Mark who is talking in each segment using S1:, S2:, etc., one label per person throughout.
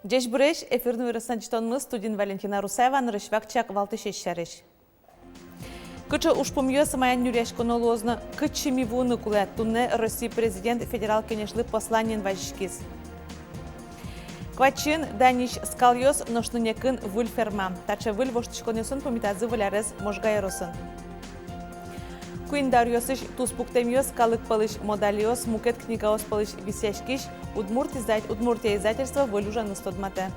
S1: Жеш бүреш, эфирдің өрісін житонмыз студент Валентина Русаева нырышвак чак валты шешшәреш. Кычы ушпумьёсы маян нүреш конолозны кычы мивуны кулет тунне Россия президент федерал кенешлы посланien вajishkiz. Квачин даниш скальёс ношнынекын выл ферма. Тача выл воштышконесын помитазы вылярыз можгайросын. Куиндарьосыш туспуктемьёс калык палыш модалиос мукет книгаос палыш бисяшкиш Удмуртия издательство вылюжаны стодмате.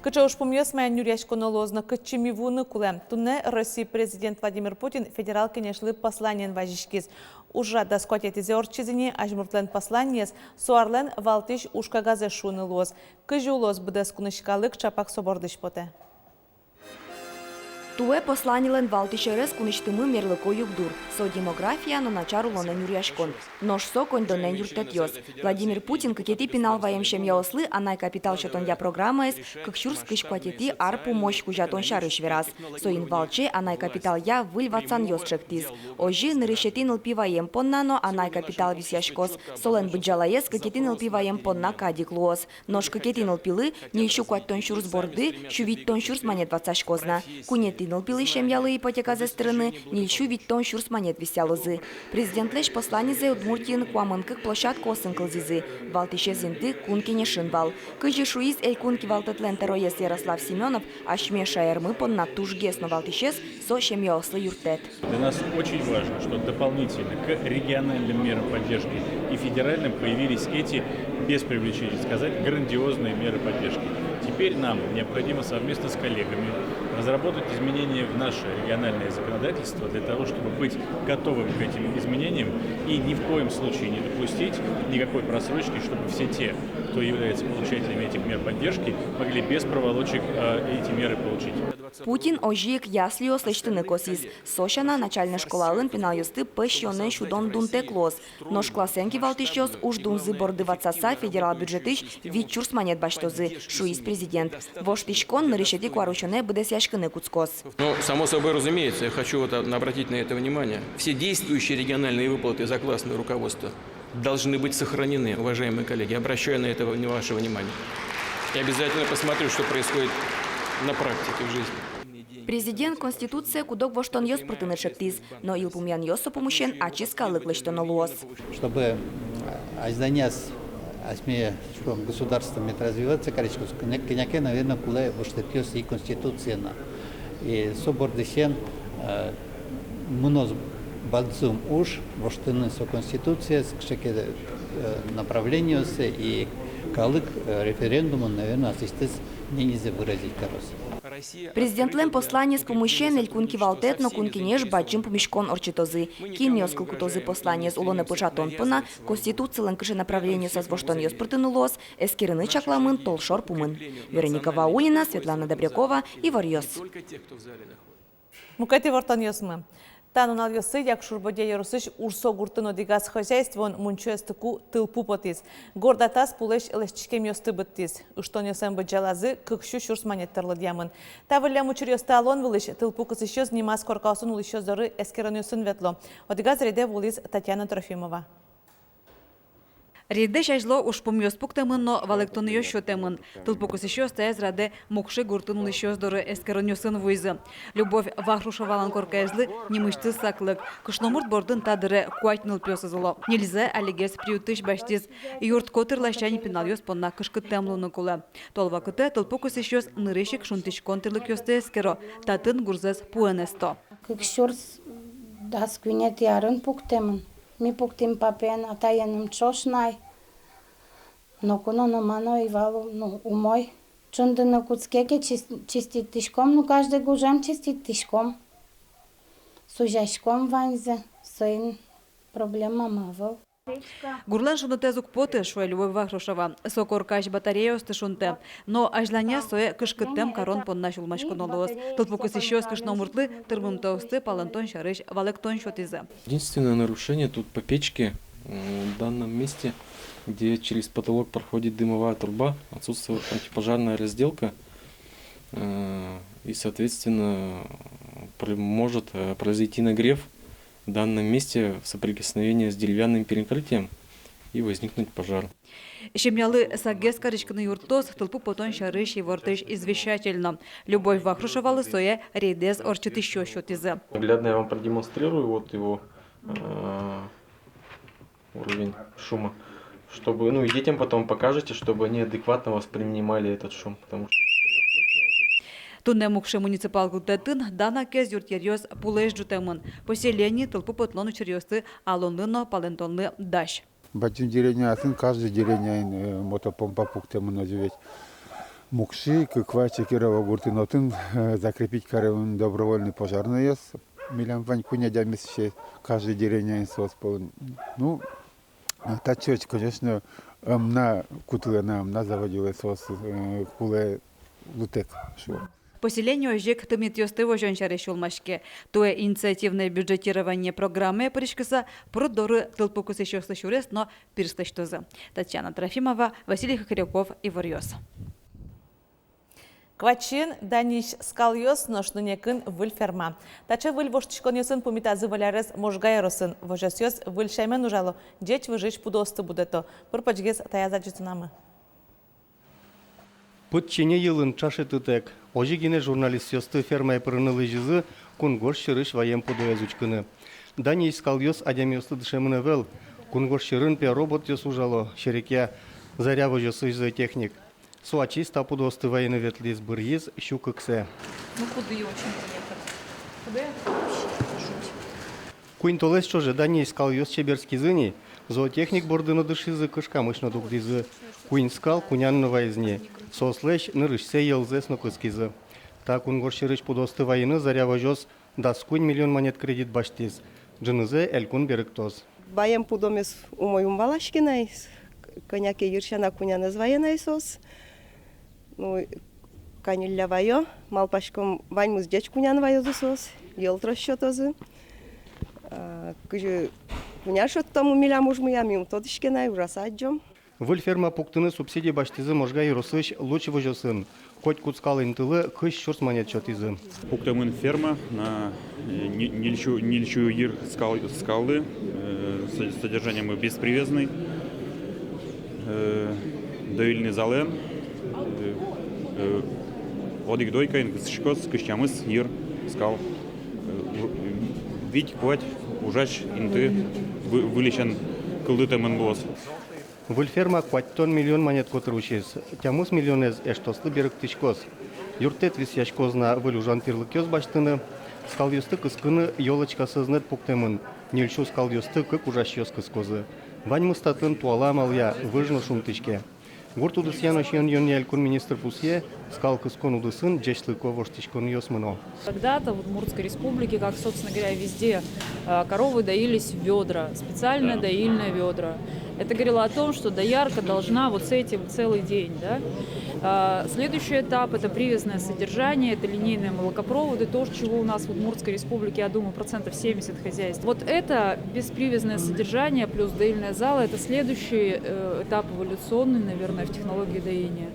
S1: Кыча ушпумьёс маян нүреш конолозны кычы мивуны кулем. Тунне Россия президент Владимир Путин федерал кенешлы посланien вajishkiz. Ужа доскотетизе орчизини ажмуртлен посланиес суарлен валтиш ушкагазе шуны лоз. Кыжу лоз бдес кунышкалык чапак собордыш поте.
S2: Туе посланилен валтишерес куништымы мерлыко югдур. Со демография но начару лонен юряшкон. Нож со кондонен юртетьёс. Владимир Путин какети пинал ваемшем яослы, анай капитал шатон я программаес, как щурс кышкватети арпу мощь кужатон шарыш верас. Со инвалче анай капитал я выльвацан ёс чектиз. Ожи нырышетин лпиваем поннано анай капитал висяшкос. Солен быджалаес какетин лпиваем понна кадиклуос. Нож какетин лпилы не ищу кваттон щурс борды, щувит тон щурс монет вацашкозна. Кунет Нылпилы шемьялы ипотека за стороны, не ищу ведь тон щурс монет висялозы. Президент леш посланизе Удмуртин куамынкык площадку осынкылзизы. Валтише зинты кунки не шинвал. Кыжи шуиз эль кунки валтетлен тероес Ярослав Семенов, а шме шаермы понна тужгес но валтишес со шемьяослы юртет.
S3: Для нас очень важно, что дополнительно к региональным мерам поддержки и федеральным появились эти, без привлечения сказать, грандиозные меры поддержки. Теперь нам необходимо совместно с коллегами разработать изменения в наше региональное законодательство для того, чтобы быть готовым к этим изменениям и ни в коем случае не допустить никакой просрочки, чтобы все те, кто является получателями этих мер поддержки, могли без проволочек эти меры получить.
S2: Путин ожик яслио слыштыны косис. Сошана начальная школа алын пенал юсты пэщёнэн шудон дунте клос. Нож классенки валтищёс уж дунзы борды вацаса федерал бюджетыш вид чурс монет баштозы. Шуиз президент. Воштышкон на решете кваручёне бдес яшкыны куцкос.
S4: Ну, само собой разумеется, я хочу обратить на это внимание. Все действующие региональные выплаты за классное руководство должны быть сохранены, уважаемые коллеги. Обращаю на это ваше внимание. И обязательно посмотрю, что происходит на практике в жизни.
S2: Президент Конституция кудок воштон ёс протыныр шектиз, но илпумян ёсо помощен ачиска лыклыштон луос.
S5: Чтобы азданяс асме государством развиваться, короче, коняке, наверное, куле воштетёс и Конституция. И собордесен мноз бадзум уж воштыны со Конституция, кшеке направлению и калык референдуму, наверное, асистес не нельзя выразить корос.
S2: Президент Лем послание с помощен эль кунки валтет, но кунки неж баджим помешкон орчитозы. Кин ёс кулкутозы послание с улоне пожатон пына, Конституция лэнкыше направлению со звоштон ёс протынулос, эскирыны чакламын толшор пумын. Вероника Ваулина, Светлана Добрякова и Варьёс.
S1: Мукати вортон ёсмы. Танунал ёсы, як шурбоде ярусыш урсо гуртыно дигаз хозяйствон мунчуэстыку тылпу потиз. Гордатас пулеш элешчикем ёсты быттиз. Уштон ёсен быджалазы кыкшу шурс монеттерлы дьямын. Тавылля мучур ёсты алон вылыш тылпу кысышёз нимас коркасын улышёз зоры эскерон ёсын ветло. Одигаз реде вулиз Татьяна Трофимова.
S6: Реде шажло ушпумьёс пуктемын, но валектон ёшо темын. Тылпукус ещё стаяз раде мукши гуртын лышёс доры эскерон ёсын вуйзы. Любовь вахрушавалан коркаезлы немышты саклык. Кышномурт бордын тадыры куатныл пёсызыло. Нельзя алигес приютыш баштиз. Юрт котыр лащани пинал ёс понна кышкы темлуны кулы. Тол вакыты тылпукус ещёс нырышик шунтыш контырлык ёсты эскеро. Татын гурзес пуэнесто.
S7: Кыкшёрс дас кюнет ярын пуктемын. Ми пуктим папен, а таяным чошнай. Но куно на мано и валу, ну, умой. Чунда на куцкеке чистит тишком, ну каждый гужем чистит тишком. Сужашком ванзе, сын проблема мавал.
S6: Гурлан шунуте зук поты шуэ любовь вахрушава. Сокор каш батарея осты шунте. Но ажланя соэ кышкыттем карон понна шулмашкон олос. Тылпукус ещё с кышномуртлы тырмым тоусты палантон шарыш валектон шотизе.
S8: Единственное нарушение тут по печке в данном месте, где через потолок проходит дымовая труба, отсутствует антипожарная разделка и, соответственно, может произойти нагрев в данном месте в соприкосновении с деревянным перекрытием и возникнуть пожар.
S6: Щемлялы сагес каричканы юртос тылпу потон шарыш и вортыш извещательно. Любовь Вахрушевала соя рейдез орчит еще счет из.
S8: Наглядно я вам продемонстрирую вот его уровень шума, чтобы, ну и детям потом покажете, чтобы они адекватно воспринимали этот шум, потому что
S6: Тунне мукше муниципал гудетін дана кез юртьерьез пулеш жутемын. Поселение тылпу потлону черьезты алонлыно палентонлы даш.
S9: Бачим деревня, атын каждый деревня мотопомпа пуктему называть. Мукши, квачи, Кирова, Гуртинотын, закрепить каревын добровольный пожарный есть. Милям Ванькуня дямище каждый деревня соспол. Ну, та чёрч, конечно, на кутлена, на заводила сос, куле лутек шо.
S6: Поселению жек тымит ёстыво жончары шулмашке. Туе инициативное бюджетирование программы пришкаса продоры тылпукус еще слышурес, но перестачтозы. Татьяна Трофимова, Василий Хохряков и Варьёс.
S1: Квачин даниш скалйос ношнынекын выл ферма. Тача выл воштишконёсын пумитазы валярес можгайросын. Вожасёс выл шаймен ужало. Деть выжить пудосты будето. Пурпачгес таязаджитунамы.
S10: Путчене йылын чашы тытек. Ожигине журналист ёсты фермай пырынылы жызы кунгош шырыш ваем пудоя зучкыны. Дани искал ёс адям ёсты дышемыны вел. Кунгош шырын пе робот ёс ужало. Шереке заряво ёсы жызы техник. Суачи ста пудосты военный ветлиз бырьез щукыксе.
S6: Ну куда и очень приехать? Куда?
S10: Куин толес чоже Дани искал ёс чеберский зыни. Зоотехник бордыно дышизы кышка мышно дугдизы. Куин скал кунянны вайзне. Сослэш нырышсе елзес нокыскизы. Так кунгош шырыш пудосты военный заряво жос дас куин миллион монет кредит баштиз. Джынызе элькун беректоз.
S11: Баем пудомес умой умбалашкинай. Коняки юршана куняны зваенай сос. Ну, канилля вайо, малпашком ваньмуз деч кунян вайо сос. Елтро счетозы. Кыжы куня шот тому миля мужмуя мим тодышкинай ужасаджом.
S10: Выл ферма пуктыны субсидии баштизы можга иросыш лучше вожосын. Хоть куцкалы интылы кыш шурс монет чотизы.
S3: Пуктамын ферма на нильчу ир скалы, содержанием беспривязный, давильный зален, одик дойка, инксшкос, кыштямыс, ир, скал. Вить, квать, ужач, инты, вылечен кылдытамын голос.
S10: Вульферма кваттон миллион монет котручез. Тямус миллионез эштослы берег тычкоз. Юртет висяшкозна вылюжан пирлыкёз баштыны. Скалюсты кыскыны ёлочка сызнет пуктемын. Нельшу скалюсты кык ужашёз кыскозы. Вань статын туала маля выжно шумтычке. Гурт удысьян ошьон ёньялькун министр пусье скал кыскон удысын джешлыко воштычкон ёсмыно.
S12: Когда-то в Удмуртской республике, как, собственно говоря, везде, коровы доились в ведра, специально доильные ведра. Это говорило о том, что доярка должна вот с этим целый день. Да? Следующий этап – это привязное содержание, это линейные молокопроводы, то, чего у нас в Удмуртской республике, я думаю, 70% хозяйств. Вот это беспривязное содержание плюс доильная зала – это следующий этап эволюционный, наверное, в технологии доения.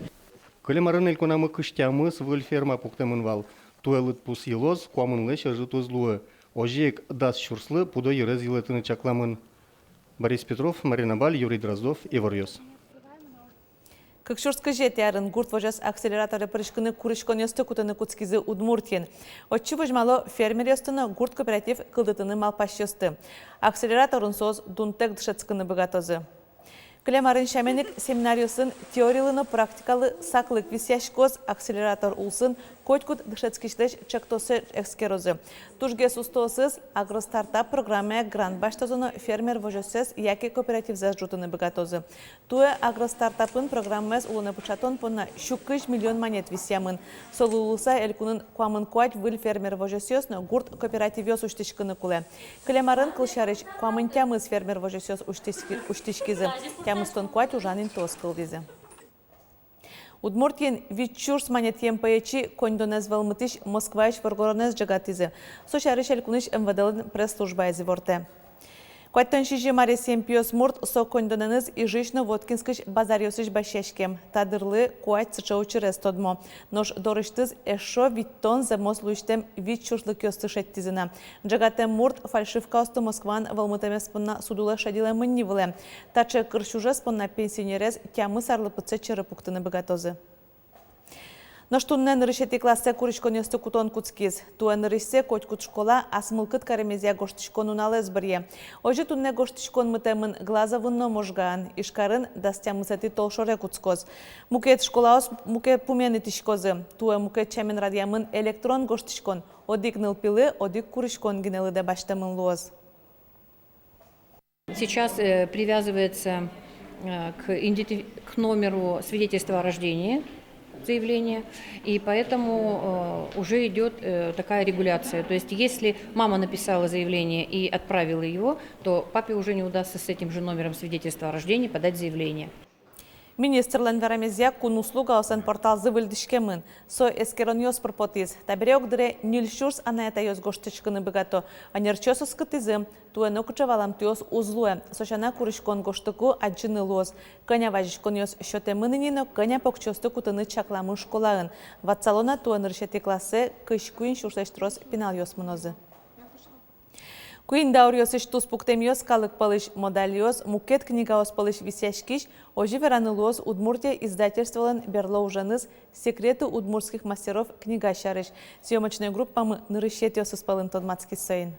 S10: Колемарын эльконамы кыштямыс вульферма пуктемын вал. Туэлыт пус елоз, куамын лэш ажы тузлуы. Ожек дас шурслы пудо ерез елетыны чакламын. Борис Петров, Марина Баль, Юрий Дроздов и Варьёс.
S1: Как шурска жетярын гурт вожас акселераторы прышкыны курышкон ёсты кутыны куцкизы Удмуртин. Отчы вожмало фермер ёстыны гурт кооператив кылдытыны малпаш ёсты. Акселераторын соз дунтек дышецкыны богатозы. Клемарын шаменик семинариосын теориялыны практикалы саклык висяшкоз акселератор улсын койткут дышецкиштеш чектосы экскерозы. Тужге сустосыз агростартап программе грант баштозыны фермер вожосез яки кооператив зажутыны богатозы. Туе агростартапын программез улыны пучатон понна щукыш миллион монет висямын. Солулуса элькунын куамын куать выл фермер вожосезны гурт кооперативёс уштишкыны куле. Клемарын кылшарыш куамын тямыз фермер вожосез уштишкизы. Тямыстон куать ужанин тоскыл визе. Удмуртин вичурс монетем паячи кондонез валмытыш Москваич варгоронез джагатизе. Сошарыш элькуныш МВД пресс-служба изиворте. Куаттан шиже Мария Семпиос мурт сокондонаныз и жишно Воткинскиш базариосыш башешкем. Тадырлы куать сычаучы рестодмо. Нож дорыштыз эшо виттон замос луиштем вит чурслык ёстышеттизина. Джагатем мурт фальшивка осты Москван валмытамеспынна судула шадила мыннивылы. Таче кыршужеспынна пенсионерез тямы сарлыпыце черепуктыны богатозы. Но что не нарушите классе куришко не стукутон куцкиз. Туа нарушсе котькут школа асмылкыт каремезия гоштишкон уналез бірге. Ожи тунне гоштишкон мытемын глазовынно можган. Ишкарын дастя мысати толшоре куцкоз. Мукет школаос муке пумени тишкозы. Туа муке чемен радиамын электрон гоштишкон. Одик нылпилы, одик куришкон гинелы де баштамын лоз.
S13: Сейчас привязывается к номеру свидетельства о рождении заявление, и поэтому уже идет такая регуляция. То есть если мама написала заявление и отправила его, то папе уже не удастся с этим же номером свидетельства о рождении подать заявление.
S1: Министрлен верамезия кун услуга осан портал зывылдышкемын. Со эскерон ёс пропотиз. Табиреок дыре нильшурс анаята ёс гоштычкыны богато. Анерчёс скытызым. Туэно кучавалам тёс узлуэ. Сошана курышкон гоштыку аджыны лоз. Коня важышкон ёс шотемынынино коня покчосты кутыны чакламын школаын. Ватсалона туэн рышети классе кышкуин шурсештрос пинал ёс мынозы. Куин даурьосыш тус пуктемиос калык палыш модальос, мукет книгаос палыш висяшкиш, ожи веранылос Удмуртия издательствован берло ужаныз секреты удмуртских мастеров книга шарыш. Съемочная группа мы нырыщетиос испалын тодмацкий сейн.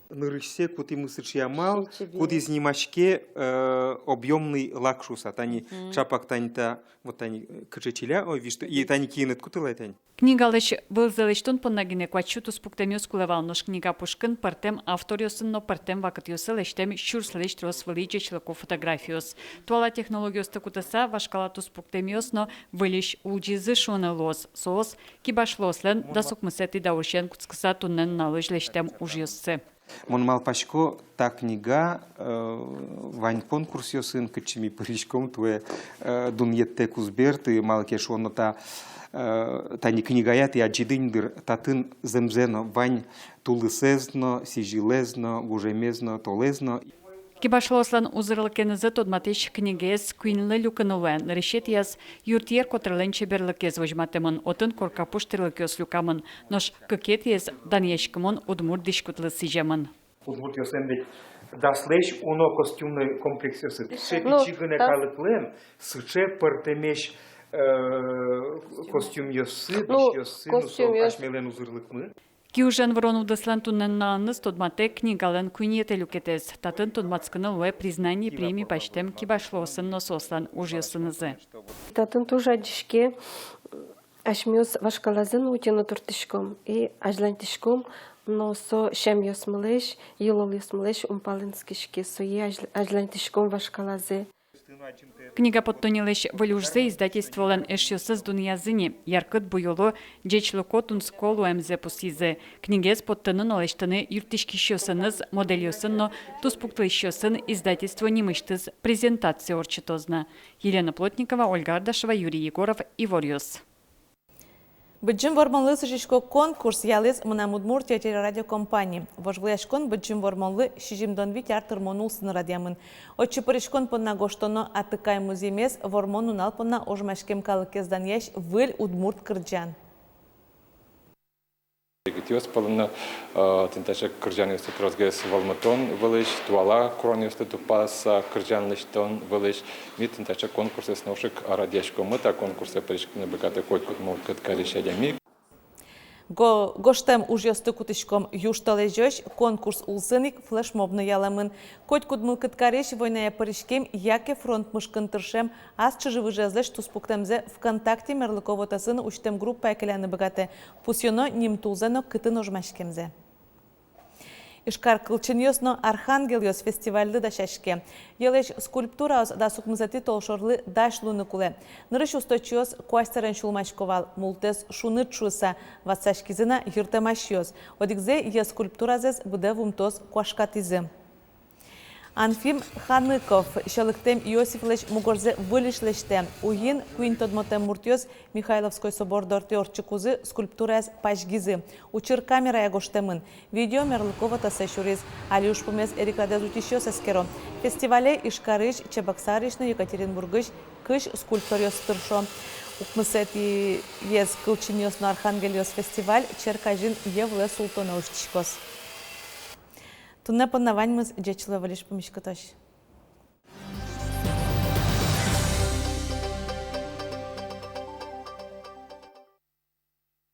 S14: Нырышсе кути мысыршиямал, кути снимачке объемный лакшус, а тани чапак тани-то вот тани кычечиля, ой вишто, и тани кинет кутылай тани.
S6: Книга лыш был залечтон понагине квачуту спуктемиос кулевал нож книга пушкин партем авториосын, но партем вакатиосы лештем щурс лештрос выличе человеку фотографиос. Туала технологиос такутаса вашкалату спуктемиос, но вылиш улджизы шоны лоз, соос кибашлослен, да сукмысети дауршен куцкаса туннен налыж лештем ужьоссы.
S14: Мон малпашко та книга вань конкурс ёсын кычими паричком тве дуньетте кузберты малкеш онно та не книгаят и аджидиндыр татын земзено вань тулысезно сижилезно гужемезно толезно.
S6: Кибашлослан узырлыкенызы тодматеш книгес куинлы люкануэн решетияс юртьер котрлен чеберлыкез вожматемын отын коркапуштырлыкёс люкамын, нош кыкетияс даньешкымон удмур дишкутлы сижемын.
S14: Удмурт ёсенбек даслеш оно костюмный комплекс ёсы. Шепичигыне калыклен сыче пыртемеш костюм ёсы, биш ёсы, нусо ашмелен узырлыкмы.
S6: Киужан ворону дыслан туннен нааныз тодмате книгален куниете люкетез. Татын тодмацкыны луэ признание премии почтем кибашлосын носослан ужьосынызы.
S15: Татын тоже адишке ашмёс вашкалазын утену туртышком и ажлантышком, но со шем ёсмылеш, юлол ёсмылеш умпалынскишке, со е ажлантышком вашкалазе.
S6: Книга подтонилеш валюжзе издательствован эшьёсыз дуньязыни, яркыт буйолу джечлокотун сколу эмзе пусизе. Книгез подтонын олештыны юртишкишёсыныз модельёсынно туспуктылышёсын издательство немыштыз презентация орчитозна. Елена Плотникова, Ольга Ардашева, Юрий Егоров, Ивориос.
S1: Быджим вормонлы сыжишко конкурс ялыз мына Удмуртия телерадиокомпании. Вожгляшкон быджим вормонлы шижимдон вит артыр монулсын радиамын. Отчы паришкон понна гоштоно атыкай музеймес вормон унал понна ожмашкем калыкездан яш выль Удмурт кырджан.
S16: Тиос полна тенташа кырджан ёсты трозгес валматон вылыш, туала крон ёсты тупаса кырджан лыштон вылыш. Ми тенташа конкурс сношек радиашко мыта конкурса паришкины богаты койкут молкат каришадями.
S1: Гоштем уж ёсты кутышком юшталежёш конкурс улсыник флешмобны яламын. Коть кудмыл кыткареш войная паришкем яке фронт мышкын тыршем аз чыжывы жазлеш туспуктемзе ВКонтакте мерлыковотасын уштем группа экеляны богаты. Пусьёно ним тулзено кыты ножмашкемзе. Ишкар кылчын ёсно Архангел ёс фестивальды да шашке. Елеш скульптура да сукмызати толшорлы даш луны куле. Нырыш усточёс куастерен шулмашковал. Мултес шуны чуса ватсашкизына юртамаш ёс. Одикзе е скульптура зез буде вумтос куашкатизы. Анфим Ханыков, Шалыктем Иосифович Мугорзе вылишлеште. Уин Куинтодмотем Муртьёс Михайловской собор дортёрчикузы скульптураз пашгизы. Учир камера ягоштемын. Видео Мерлыкова тасешуриз. Алиуш Пумес Эрика Дезутищёс эскеро. Фестивале Ишкарыш Чебоксарышны Екатеринбургыш кыш скульпториос тыршо. Укмысети ез кылчиньос на Архангельос фестиваль Черкажин Евле Султоновштичкос. Тунне поднаваньмыз джечлы валиш помишкаташ.